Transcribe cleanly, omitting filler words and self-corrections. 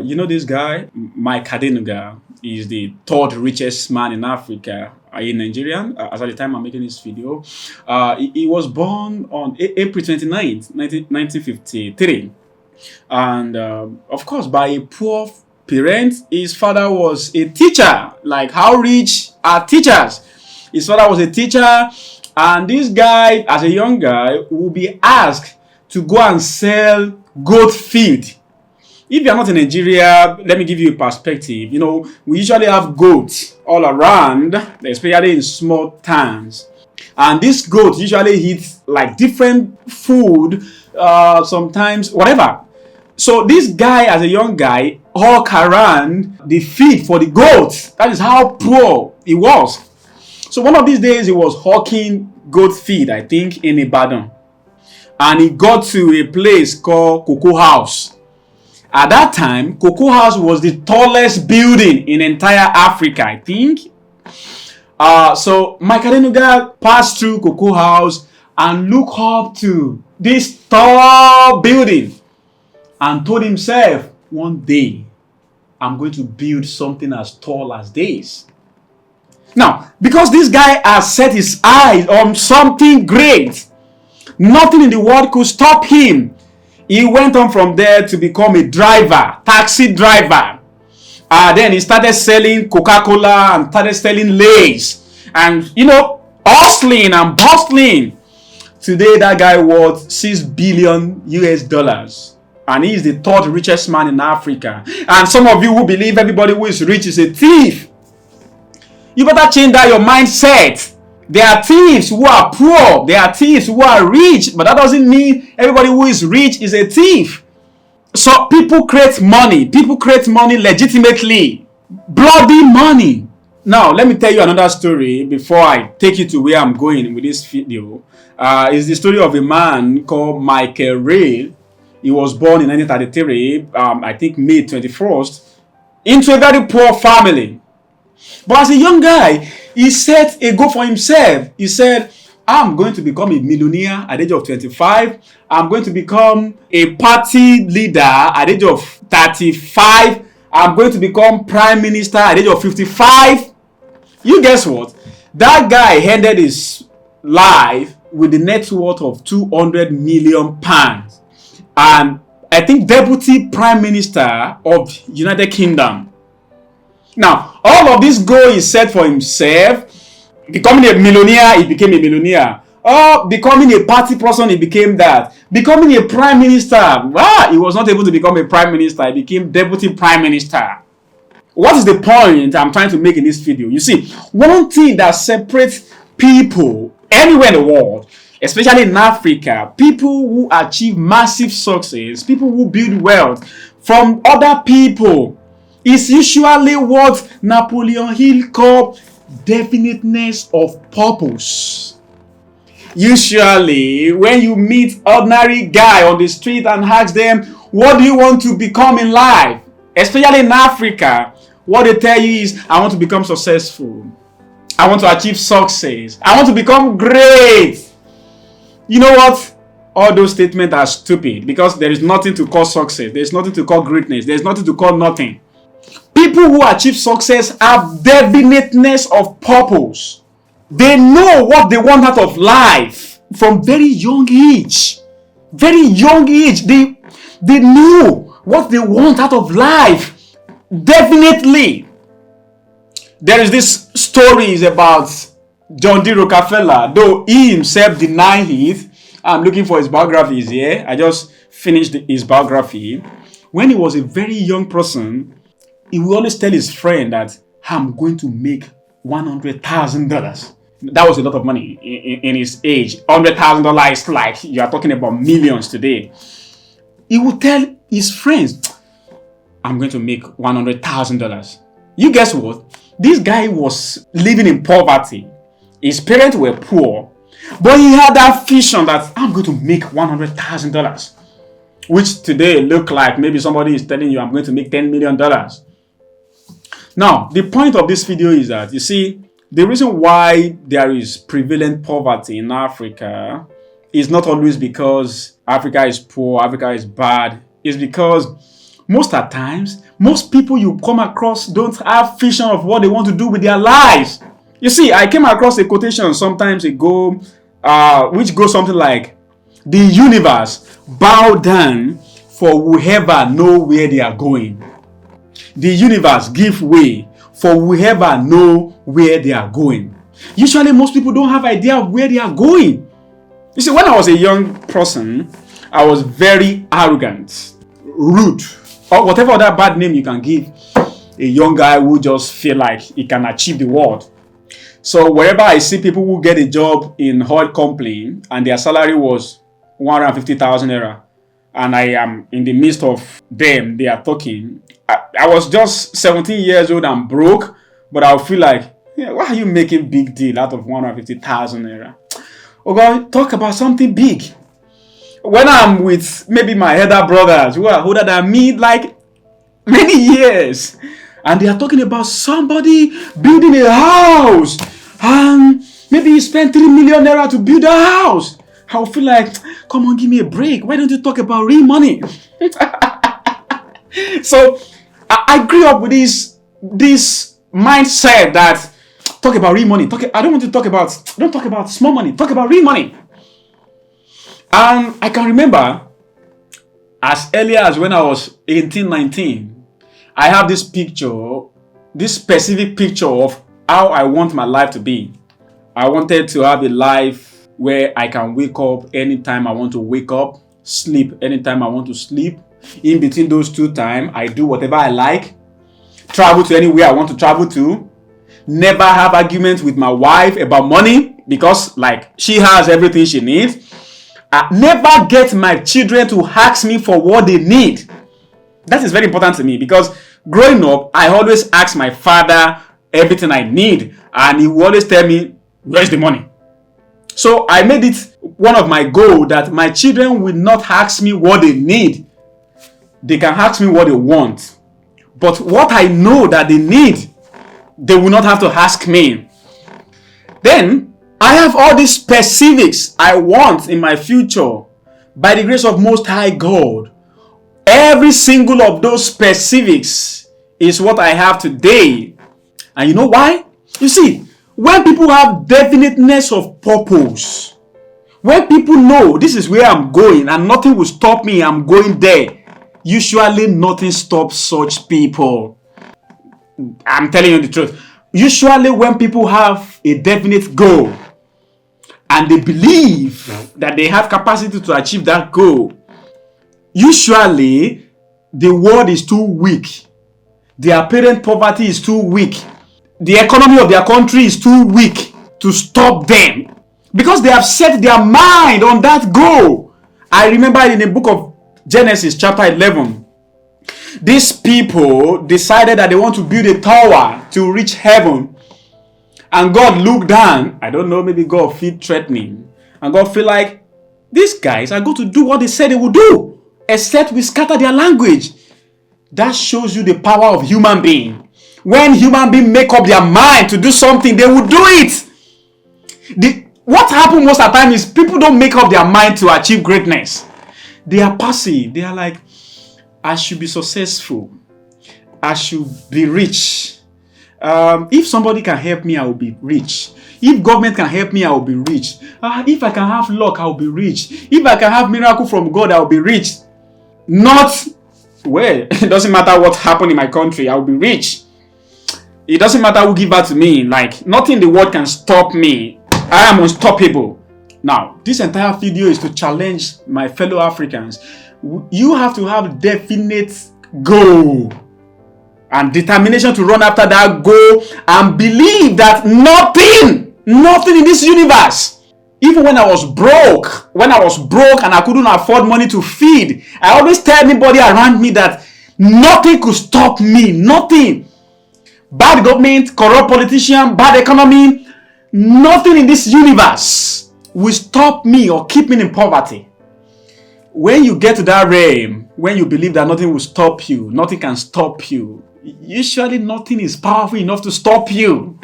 You know this guy, Mike Adenuga, is the third richest man in Africa. In Nigerian, as at the time I'm making this video. He was born on April 29th, 1953. And of course, by a poor parent, his father was a teacher. Like, how rich are teachers? His father was a teacher, and this guy, as a young guy, will be asked to go and sell goat feed. If you are not in Nigeria, let me give you a perspective. You know, we usually have goats all around, especially in small towns. And this goat usually eats like different food, sometimes whatever. So this guy, as a young guy, hawk around the feed for the goats. That is how poor he was. So one of these days, he was hawking goat feed, I think, in Ibadan. And he got to a place called Cuckoo House. At that time, Cuckoo House was the tallest building in entire Africa, I think. So Mike Adenuga passed through Cuckoo House and looked up to this tall building and told himself, one day, I'm going to build something as tall as this. Now, because this guy has set his eyes on something great, nothing in the world could stop him. He went on from there to become a driver, taxi driver. Then he started selling Coca-Cola and started selling Lays. And, you know, hustling and bustling. Today, that guy worth $6 billion US. And he is the third richest man in Africa. And some of you who believe everybody who is rich is a thief. You better change that your mindset. There are thieves who are poor. There are thieves who are rich. But that doesn't mean everybody who is rich is a thief. So people create money. People create money legitimately. Bloody money. Now, let me tell you another story before I take you to where I'm going with this video. It's the story of a man called Michael Ray. He was born in 1933, I think May 21st, into a very poor family. But as a young guy, he set a goal for himself. He said, I'm going to become a millionaire at the age of 25. I'm going to become a party leader at the age of 35. I'm going to become prime minister at the age of 55. You guess what? That guy ended his life with the net worth of 200 million pounds. And I think deputy prime minister of United Kingdom. Now, all of this goal he set for himself. Becoming a millionaire, he became a millionaire. Oh, becoming a party person, he became that. Becoming a prime minister, he was not able to become a prime minister. He became deputy prime minister. What is the point I'm trying to make in this video? You see, one thing that separates people anywhere in the world, especially in Africa, people who achieve massive success, people who build wealth from other people, is usually what Napoleon Hill called definiteness of purpose. Usually, when you meet ordinary guy on the street and ask them, what do you want to become in life? Especially in Africa, what they tell you is, I want to become successful. I want to achieve success. I want to become great. You know what? All those statements are stupid because there is nothing to call success. There is nothing to call greatness. There is nothing to call nothing. People who achieve success have definiteness of purpose. They know what they want out of life from very young age. Very young age. They know what they want out of life. Definitely. There is this stories about John D. Rockefeller, though he himself denied it. I'm looking for his biographies here. I just finished his biography. When he was a very young person, he would always tell his friend that I'm going to make $100,000. That was a lot of money in his age. $100,000 is like you are talking about millions today. He would tell his friends, I'm going to make $100,000. You guess what? This guy was living in poverty. His parents were poor. But he had that vision that I'm going to make $100,000. Which today look like maybe somebody is telling you I'm going to make $10 million. Now, the point of this video is that, you see, the reason why there is prevalent poverty in Africa is not always because Africa is poor, Africa is bad. It's because most of the times, Most people you come across don't have vision of what they want to do with their lives. You see, I came across a quotation sometimes ago, which goes something like, the universe bow down for whoever know where they are going. The universe give way for whoever know where they are going. Usually, most people don't have idea of where they are going. You see, when I was a young person, I was very arrogant, rude, or whatever other bad name you can give a young guy who just feel like he can achieve the world. So wherever I see people who get a job in oil company and their salary was 150,000 naira, and I am in the midst of them, they are talking. I was just 17 years old and broke, but I would feel like, yeah, why are you making big deal out of 150,000 naira? Oh God, talk about something big. When I'm with maybe my elder brothers who are older than me, like many years, and they are talking about somebody building a house, and maybe you spent 3 million naira to build a house, I'll feel like, come on, give me a break. Why don't you talk about real money? So I grew up with this mindset that talk about real money. I don't want to talk about, don't talk about small money. Talk about real money. And I can remember as early as when I was 18, 19, I have this picture, this specific picture of how I want my life to be. I wanted to have a life where I can wake up anytime I want to wake up, sleep anytime I want to sleep. In between those two times, I do whatever I like, travel to anywhere I want to travel to, never have arguments with my wife about money because like she has everything she needs. I never get my children to ask me for what they need. That is very important to me because growing up, I always ask my father everything I need and he will always tell me, where's the money? So I made it one of my goals that my children will not ask me what they need. They can ask me what they want. But what I know that they need, they will not have to ask me. Then I have all these specifics I want in my future by the grace of Most High God. Every single of those specifics is what I have today. And you know why? You see, when people have definiteness of purpose, when people know this is where I'm going and nothing will stop me, I'm going there, usually nothing stops such people. I'm telling you the truth. Usually when people have a definite goal and they believe that they have capacity to achieve that goal, usually the world is too weak. Their apparent poverty is too weak. The economy of their country is too weak to stop them because they have set their mind on that goal. I remember in the book of Genesis chapter 11, these people decided that they want to build a tower to reach heaven. And God looked down. I don't know, maybe God feel threatening. And God feel like, these guys are going to do what they said they would do, except we scatter their language. That shows you the power of human being. When human beings make up their mind to do something, they will do it. What happens most of the time is people don't make up their mind to achieve greatness. They are passive. They are like, I should be successful. I should be rich. If somebody can help me, I will be rich. If government can help me, I will be rich. If I can have luck, I will be rich. If I can have miracle from God, I will be rich. Not, well, it doesn't matter what happened in my country, I will be rich. It doesn't matter who give that to me. Like, nothing in the world can stop me. I am unstoppable. Now, this entire video is to challenge my fellow Africans. You have to have definite goal and determination to run after that goal and believe that nothing in this universe, even when I was broke and I couldn't afford money to feed, I always tell anybody around me that nothing could stop me. Nothing. Bad government, corrupt politician, bad economy, nothing in this universe will stop me or keep me in poverty. When you get to that realm, when you believe that nothing will stop you, nothing can stop you, usually nothing is powerful enough to stop you.